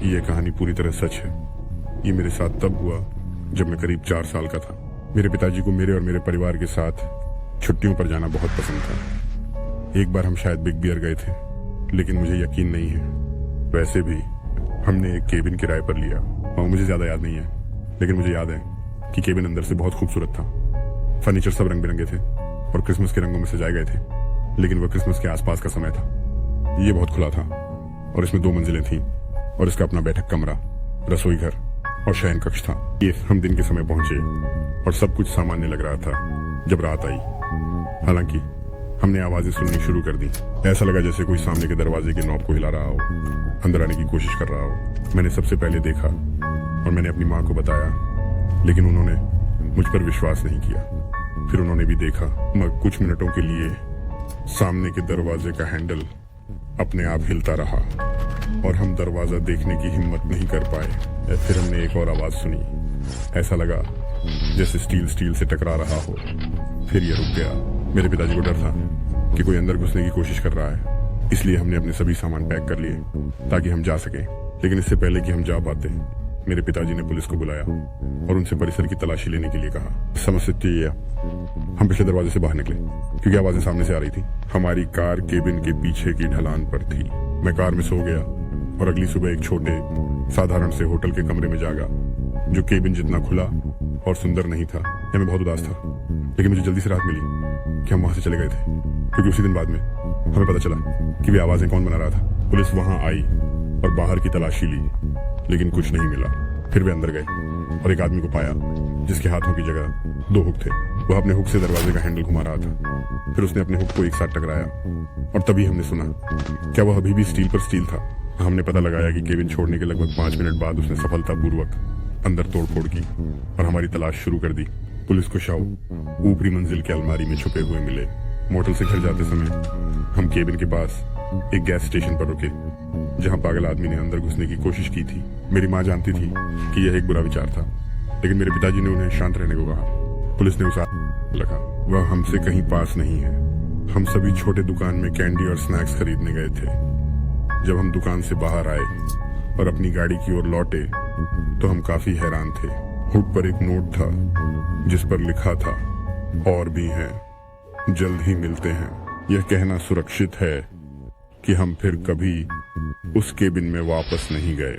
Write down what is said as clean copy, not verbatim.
ये कहानी पूरी तरह सच है। ये मेरे साथ तब हुआ जब मैं करीब 4 साल का था। मेरे पिताजी को मेरे और मेरे परिवार के साथ छुट्टियों पर जाना बहुत पसंद था। एक बार हम शायद बिग बियर गए थे, लेकिन मुझे यकीन नहीं है। वैसे भी हमने एक केबिन किराए पर लिया और मुझे ज्यादा याद नहीं है, लेकिन मुझे याद है कि केबिन अंदर से बहुत खूबसूरत था। फर्नीचर सब रंग बिरंगे थे और क्रिसमस के रंगों में सजाए गए थे, लेकिन वह क्रिसमस के आसपास का समय था। ये बहुत खुला था और इसमें 2 मंजिलें थीं और इसका अपना बैठक कमरा, रसोई घर और शयन कक्ष था। ये हम दिन के समय पहुंचे और सब कुछ सामान्य लग रहा था जब रात आई। हालांकि हमने आवाजें सुननी शुरू कर दी। ऐसा लगा जैसे कोई सामने के दरवाजे के नॉब को हिला रहा हो, अंदर आने की कोशिश कर रहा हो। मैंने सबसे पहले देखा और मैंने अपनी माँ को बताया, लेकिन उन्होंने मुझ पर विश्वास नहीं किया। फिर उन्होंने भी देखा। मगर कुछ मिनटों के लिए सामने के दरवाजे का हैंडल अपने आप हिलता रहा और हम दरवाजा देखने की हिम्मत नहीं कर पाए। फिर हमने एक और आवाज सुनी। ऐसा लगा जैसे स्टील से टकरा रहा हो। फिर ये रुक गया। मेरे पिताजी को डर था कि कोई अंदर घुसने की कोशिश कर रहा है, इसलिए हमने अपने सभी सामान पैक कर लिए ताकि हम जा सकें। लेकिन इससे पहले कि हम जा पाते, मेरे पिताजी ने पुलिस को बुलाया और उनसे परिसर की तलाशी लेने के लिए कहा। समस्या ये हम पिछले दरवाजे से बाहर निकले क्योंकि आवाजें सामने से आ रही थी। हमारी कार केबिन के पीछे की ढलान पर थी। मैं कार में सो गया और अगली सुबह एक छोटे साधारण से होटल के कमरे में जागा, जो केबिन जितना खुला और सुंदर नहीं था। मैं बहुत उदास था, लेकिन मुझे जल्दी से राहत मिली कि हम वहां से चले गए थे, क्योंकि उसी दिन बाद में हमें पता चला कि वे आवाजें कौन बना रहा था। पुलिस वहां आई और बाहर की तलाशी ली, लेकिन कुछ नहीं मिला। फिर वे अंदर गए और एक आदमी को पाया जिसके हाथों की जगह 2 हुक थे। वह अपने हुक से दरवाजे का हैंडल घुमा रहा था। फिर उसने अपने हुक को एक साथ टकराया और तभी हमने सुना, क्या वह अभी भी स्टील पर स्टील था। हमने पता लगाया कि केबिन छोड़ने के लगभग 5 मिनट बाद उसने सफलतापूर्वक अंदर तोड़फोड़ की और हमारी तलाश शुरू कर दी। पुलिस को शव ऊपरी मंजिल के अलमारी में छुपे हुए मिले। मोटल से घर जाते समय हम केबिन के पास एक गैस स्टेशन पर रुके, जहां पागल आदमी ने अंदर घुसने की कोशिश की थी। मेरी माँ जानती थी कि यह एक बुरा विचार था, लेकिन मेरे पिताजी ने उन्हें शांत रहने को कहा। पुलिस ने उसे लगा, वह हमसे कहीं पास नहीं है। हम सभी छोटे दुकान में कैंडी और स्नैक्स खरीदने गए थे। जब हम दुकान से बाहर आए और अपनी गाड़ी की ओर लौटे तो हम काफी हैरान थे। हुड पर एक नोट था जिस पर लिखा था, और भी हैं, जल्द ही मिलते हैं। यह कहना सुरक्षित है कि हम फिर कभी उस केबिन में वापस नहीं गए।